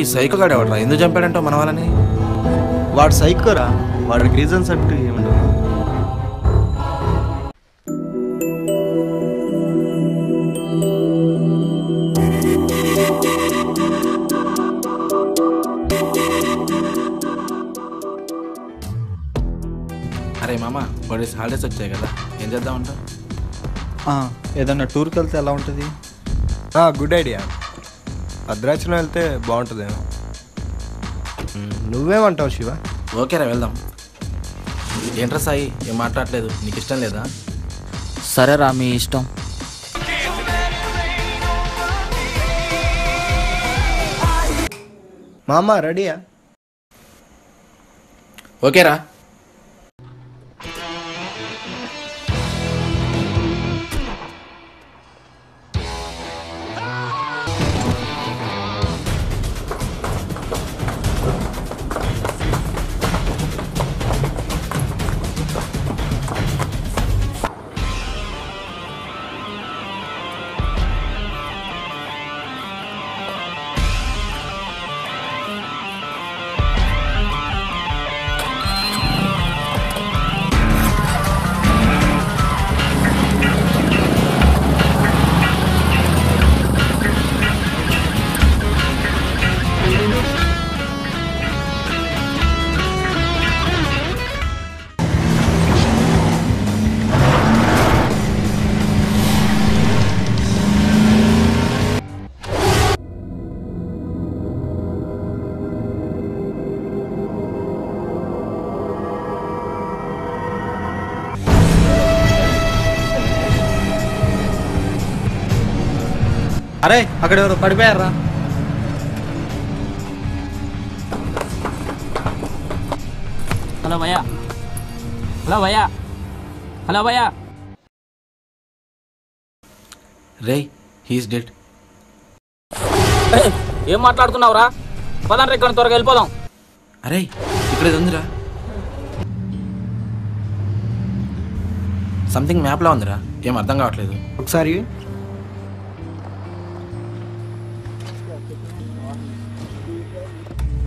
ఈ సైకో గాడు ఎవడరా ఎందుకు చంపాడంటో మన వాళ్ళని? వాడు సైకోరా, వాడికి రీజన్స్ అంటూ ఏముండవు. అరే మామ, బడీస్ హాలిడేస్ వచ్చాయి కదా, ఏం చేద్దామంట? ఏదన్నా టూర్కి వెళ్తే ఎలా ఉంటుంది? Good idea. భద్రాచలం వెళ్తే బాగుంటుందేమో. నువ్వేమంటావు శివ? ఓకేరా, వెళ్దాం. ఏంట్రా సాయి, ఏం మాట్లాడలేదు? నీకు ఇష్టం లేదా? సరేరా, మీ ఇష్టం. మామ రెడీయా? ఓకేరా. అరే, అక్కడ ఎవరు పడిపోయారా? హలో భయ్యా, హలో భయ్యా, హలో భయ్యా. రేయ్, హీస్ డెడ్. ఏం మాట్లాడుతున్నావురా? పదండ్రా, ఇక్కడ త్వరగా వెళ్ళిపోదాం. అరే, ఇక్కడ ఇది ఉందిరా, సంథింగ్ మ్యాప్లా ఉందిరా, ఏం అర్థం కావట్లేదు. ఒకసారి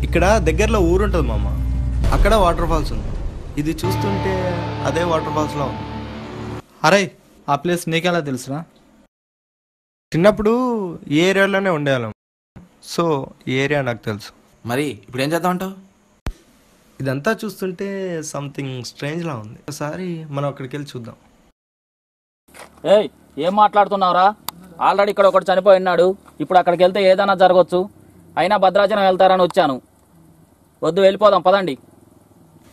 ఇక్కడ దగ్గరలో ఊరు ఉంటుంది మామ, అక్కడ వాటర్ ఫాల్స్ ఉంది. ఇది చూస్తుంటే అదే వాటర్ ఫాల్స్లో ఉంది. అరే, ఆ ప్లేస్ నీకెలా తెలుసురా? చిన్నప్పుడు ఈ ఏరియాలోనే ఉండేవాళ్ళం, సో ఈ ఏరియా నాకు తెలుసు. మరి ఇప్పుడు ఏం చేద్దామంటావు? ఇదంతా చూస్తుంటే సంథింగ్ స్ట్రేంజ్లా ఉంది. ఒకసారి మనం అక్కడికి వెళ్ళి చూద్దాం. ఏయ్, ఏం మాట్లాడుతున్నావురా? ఆల్రెడీ ఇక్కడ ఒకటి చనిపోయి ఉన్నాడు. ఇప్పుడు అక్కడికి వెళ్తే ఏదైనా జరగవచ్చు. అయినా భద్రాచలం వెళ్తారని వచ్చాను. వద్దు, వెళ్ళిపోదాం, పదండి.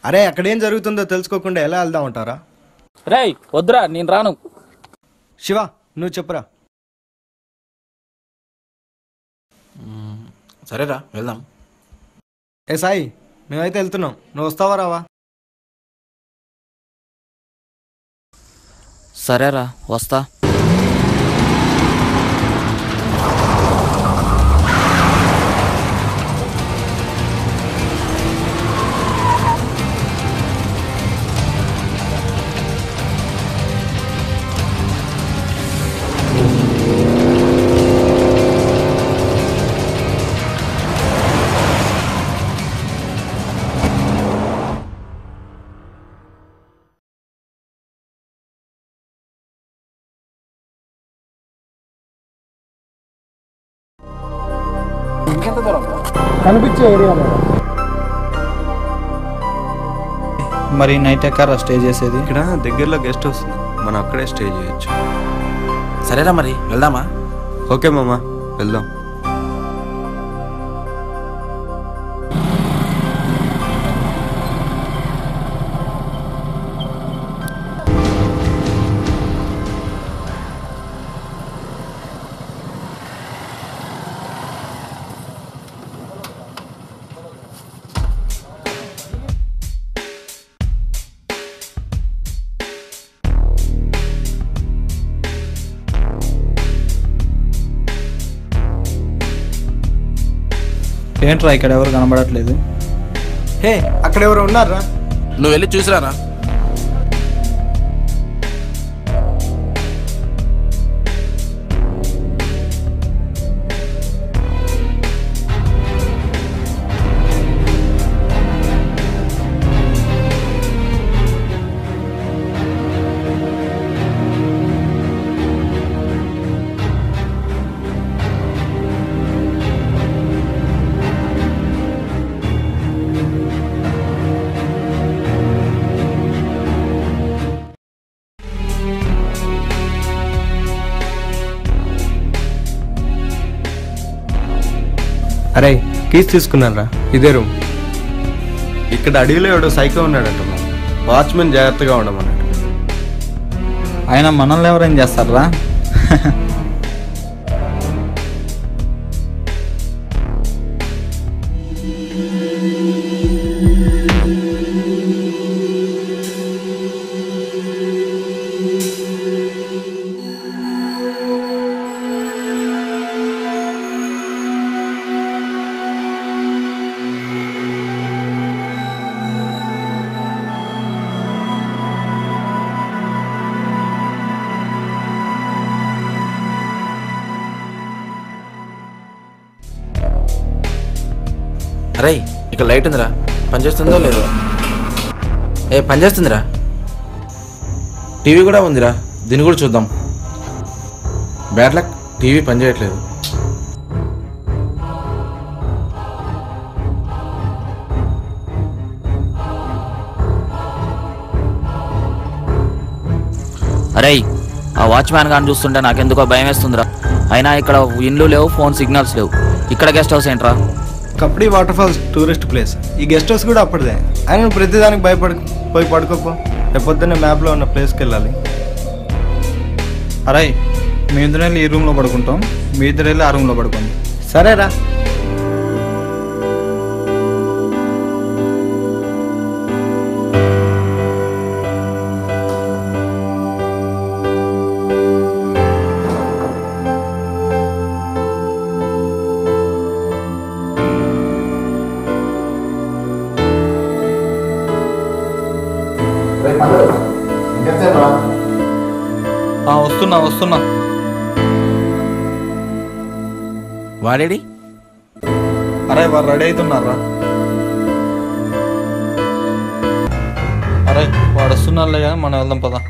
అరే, అక్కడేం జరుగుతుందో తెలుసుకోకుండా ఎలా వెళ్దాం అంటారా? రేయ్, వద్దురా, నేను రాను. శివ, నువ్వు చెప్పురా. సరేరా, వెళ్దాం. ఏ సాయి, మేమైతే వెళ్తున్నాం, నువ్వు వస్తావా రావా? సరేరా, వస్తా. కనిపించే ఏరియా మరి నైట్ ఎక్కడా స్టే చేసేది? ఇక్కడ దగ్గరలో గెస్ట్ హౌస్ ఉంది, మనం అక్కడే స్టే చేయొచ్చు. సరేరా, మరి వెళ్దామా? ఓకే మామ, వెళ్దాం. ఏంట్రా, ఇక్కడ ఎవరు కనబడట్లేదు? హే, అక్కడ ఎవరు ఉన్నారా? నువ్వు వెళ్ళి చూసిరారా. అరే కీస్ తీసుకున్నారా, ఇదే రూమ్. ఇక్కడ అడవిలో ఎవడో సైకో ఉన్నాడట, వాచ్మెన్ జాగ్రత్తగా ఉండమన్నాడు. అయినా మనల్ని ఎవరేం చేస్తారా? అరే ఇక్కడ లైట్ ఉందిరా, పనిచేస్తుందో లేదో. పనిచేస్తుందిరా. టీవీ కూడా ఉందిరా, దీన్ని కూడా చూద్దాం. బ్యాడ్ లక్, టీవీ పనిచేయట్లేదు. అరే ఆ వాచ్మ్యాన్ గాని చూస్తుంటే నాకెందుకో భయం వేస్తుందిరా. అయినా ఇక్కడ ఇండ్లు లేవు, ఫోన్ సిగ్నల్స్ లేవు. ఇక్కడ గెస్ట్ హౌస్ ఏంట్రా? కప్డి వాటర్ ఫాల్స్ టూరిస్ట్ ప్లేస్. ఈ గెస్ట్ హౌస్ కూడా అప్పటిదే. ఆయన నువ్వు ప్రతిదానికి పోయి పడుకోపో. రేపొద్దున్నే మ్యాప్లో ఉన్న ప్లేస్కి వెళ్ళాలి. అరే మీ ఇద్దరు వెళ్ళి ఈ రూమ్లో పడుకుంటాం, మీ ఇద్దరు వెళ్ళి ఆ రూమ్లో పడుకోండి. సరేరా. వస్తున్నా. వాడేడి? అరే వారు రెడీ అవుతున్నారా? అరే వాడు వస్తున్నారులే కానీ మనం వెళ్దాం పదా.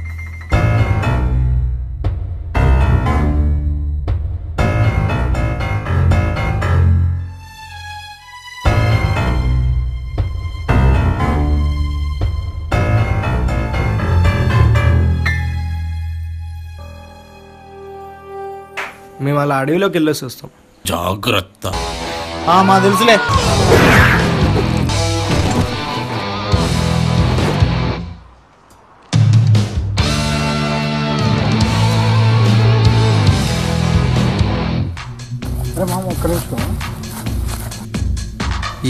మేము అలా అడవిలోకి వెళ్ళేసి వస్తాం. జాగ్రత్త. మా తెలుసులే.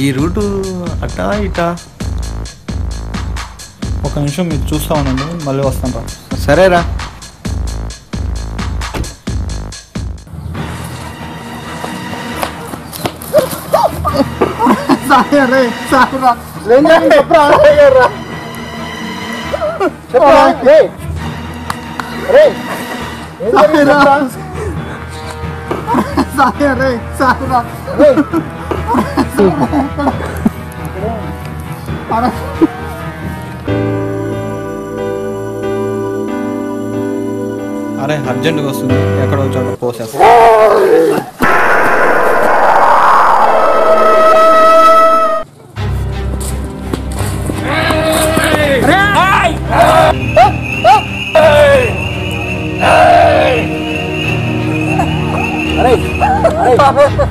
ఈ రూటు అటా ఇటా. ఒక నిమిషం మీరు చూస్తా ఉండండి, మళ్ళీ వస్తాం రా. సరేరా. అరే అర్జెంటుగా వస్తుంది, ఎక్కడో చోట పోసేస్తా.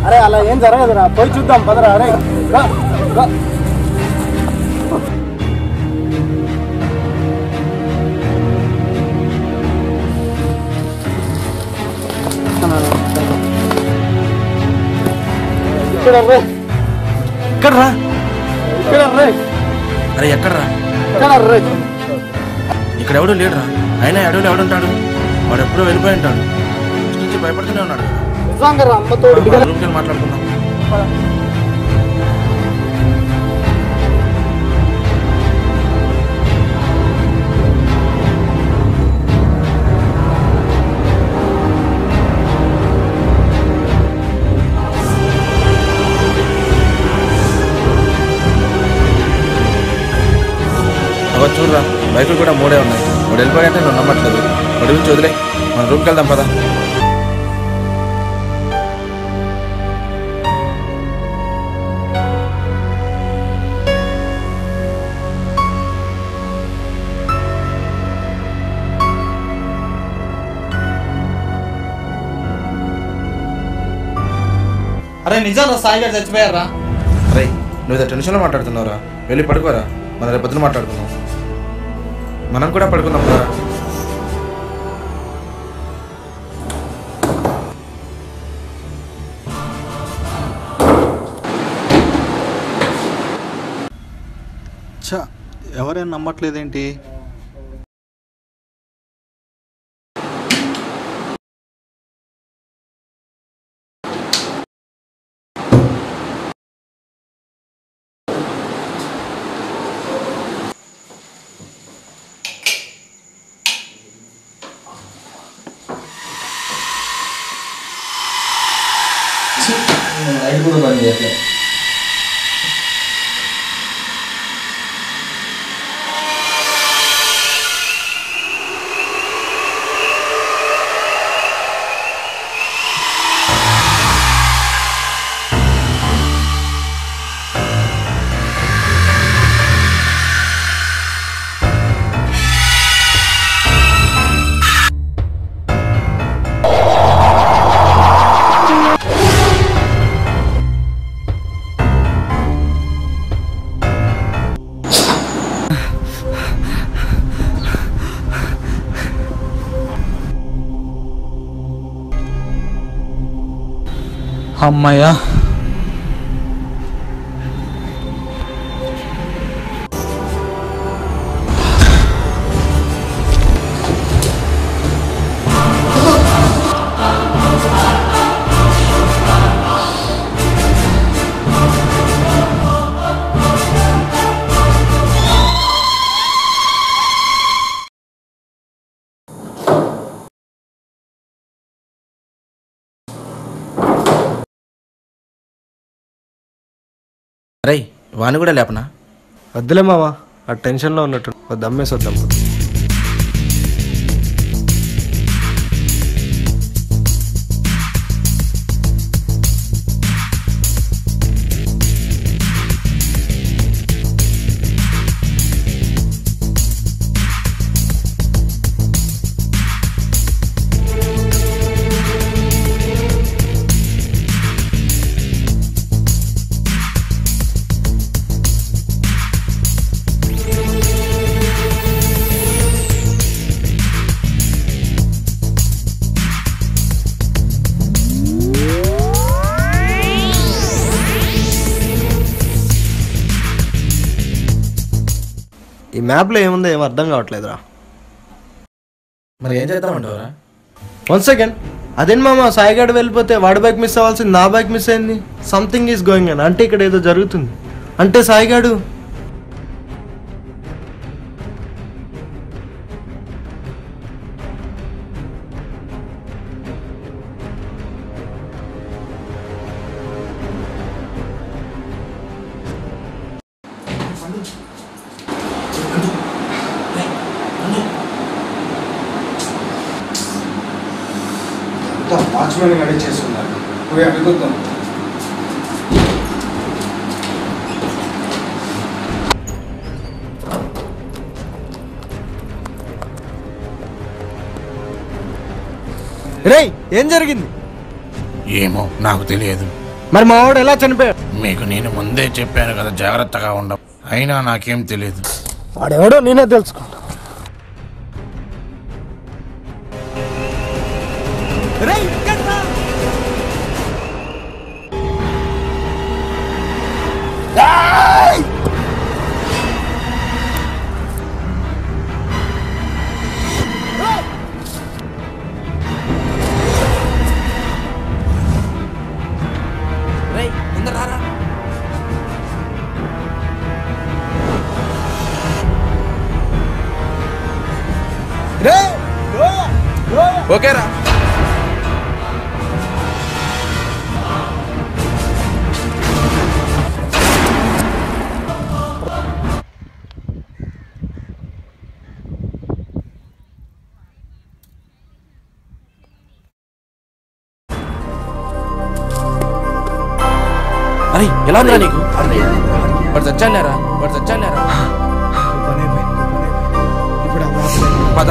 అరే అలా ఏం జరగదురా, పోయి చూద్దాం పదరా. అరే ఎక్కడ్రా? అరే ఎక్కడ్రా? ఇక్కడ ఎవడు లేడురా. అయినా అడవిలో ఎవడుంటాడు? వాడు ఎప్పుడో వెళ్ళిపోయి ఉంటాడు. నుంచి భయపడుతూనే ఉన్నాడు. రూమ్కి వెళ్ళి మాట్లాడుకుందాం. అవ చూడరా, బైకులు కూడా మూడే ఉన్నాయి. వాడు వెళ్ళిపోయాయంటే నువ్వు నమ్మట్లేదు. వాడి గురించి వదిలే, మన రూమ్కి వెళ్దాం పదా. అరే నిజం సాయి గారు చచ్చిపోయారా? అరే నువ్వు టెన్షన్లో మాట్లాడుతున్నావురా, వెళ్ళి పడుకోరా, మన రేపు పొద్దున మాట్లాడుకుందాం. మనం కూడా పడుకుందాం రా. చా ఎవరైనా నమ్మట్లేదేంటి? లైట్ కూడా పని చేయట్లేదు. అమ్మయ్యా, రై వాణి కూడా లేపనా? వద్దులే మావా, ఆ టెన్షన్లో ఉన్నట్టు వద్దు, అమ్మేసి వద్దాం. ఈ మ్యాప్లో ఏముందో ఏం అర్థం కావట్లేదురా. మరి ఏం చేద్దామంటావురా? 1 సెకండ్, అదేం మామ, సాయిగాడు వెళ్ళిపోతే వాడి బైక్ మిస్ అవ్వాల్సింది, నా బైక్ మిస్ అయింది. సంథింగ్ ఈజ్ గోయింగ్ అని, అంటే ఇక్కడ ఏదో జరుగుతుంది. అంటే సాయిగాడు వాచ్మెన్ గడి చేస్తున్నారు. పోయి అడుగుతాం. రేయ్, ఏం జరిగింది? ఏమో నాకు తెలియదు. మరి మా వాడు ఎలా చనిపోయాడు? మీకు నేను ముందే చెప్పాను కదా జాగ్రత్తగా ఉండ, అయినా నాకేం తెలియదు. వాడెవడో నేనే తెలుసుకుంటా. ఓకేరా? అరే ఎలా ఉందా నీకు? వాడు చచ్చాలేరా, వాడు చచ్చాలేరా. పద.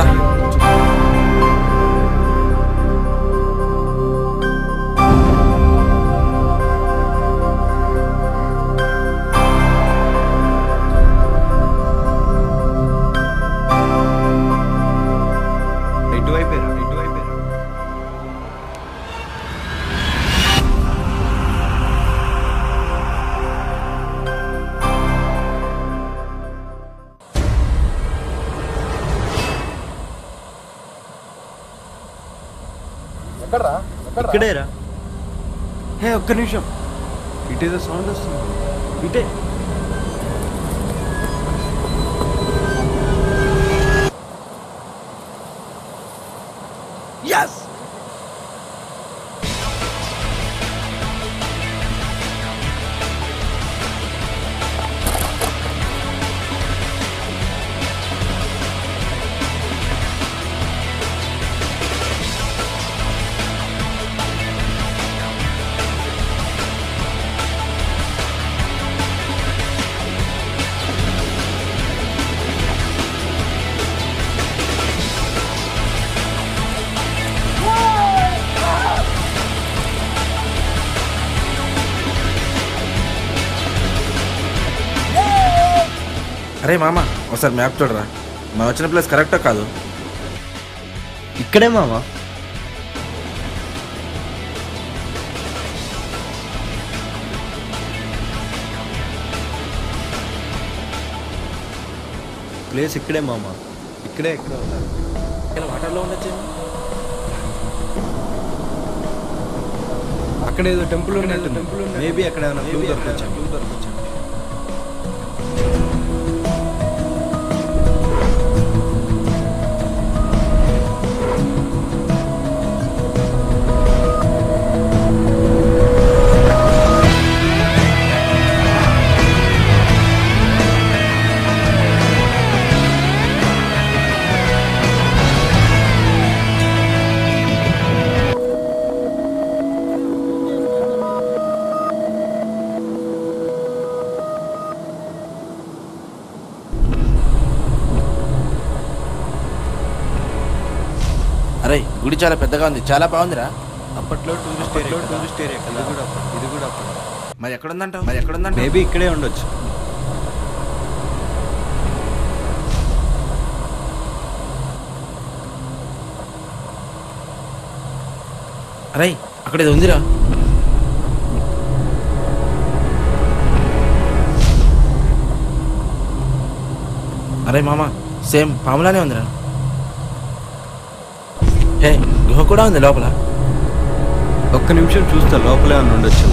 ఇక్కడేరా. హే ఒక్క నిమిషం, ఇటేదో సౌండ్ వస్తుంది. ఇటే. Yes! అరే మామ ఒకసారి మ్యాప్ చూడరా, మనం వచ్చిన ప్లేస్ కరెక్టా కాదు? ఇక్కడే మామ. ప్లేస్ ఇక్కడే మామ, ఇక్కడే ఎక్కడ ఉన్నారు. వాటర్లో ఉండొచ్చేమో. అక్కడ ఏదో టెంపుల్ ఉన్నట్టుంది. మేబీ అక్కడ ఏమైనా క్లూ దొరకొచ్చాం. అరే గుడి చాలా పెద్దగా ఉంది, చాలా బాగుందిరా. అప్పట్లో టూరిస్ట్ ఏరియా కదా. ఇది కూడా అప్పుడు. మరి ఎక్కడుందంటావు? మేబీ ఇక్కడే ఉండొచ్చు. అరే అక్కడ ఇది ఉందిరా. అరే మామ సేమ్ పాములానే ఉందిరా. హే గుహ కూడా ఉంది లోపల. ఒక్క నిమిషం చూస్తా, లోపలే అని ఉండొచ్చు.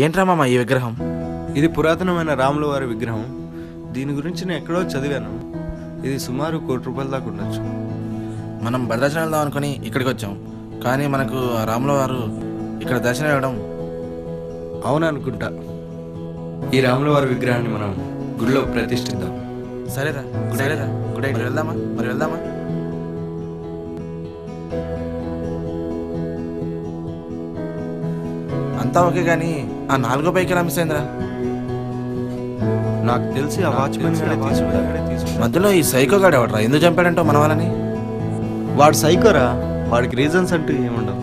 ఏంట్రా మామ ఈ విగ్రహం? ఇది పురాతనమైన రాముల వారి విగ్రహం. దీని గురించి నేను ఎక్కడో చదివాను. ఇది సుమారు ₹1,00,00,000 దాకా ఉండొచ్చు. మనం భద్రాచలం వెళ్దాం అనుకుని ఇక్కడికి వచ్చాం, కానీ మనకు ఆ రాముల వారు ఇక్కడ దర్శనం ఇవ్వడం. అవుననుకుంటా. ఈ రాముల వారి విగ్రహాన్ని మనం గుడిలో ప్రతిష్ఠిద్దాం. సరేరా గుడ్ ఐడియా. వెళ్దామా? అంతా ఓకే కానీ ఆ 4వ బైక్ ఎలా మిస్ అయిందిరా? నాకు తెలిసి ఆ వాచ్మెన్ మధ్యలో ఈ సైకో గాడు ఎవడరా? ఎందుకు చంపాడంటో మన వాళ్ళని? వాడు సైకోరా. వాడికి రీజన్స్ అంటూ ఏముండవు.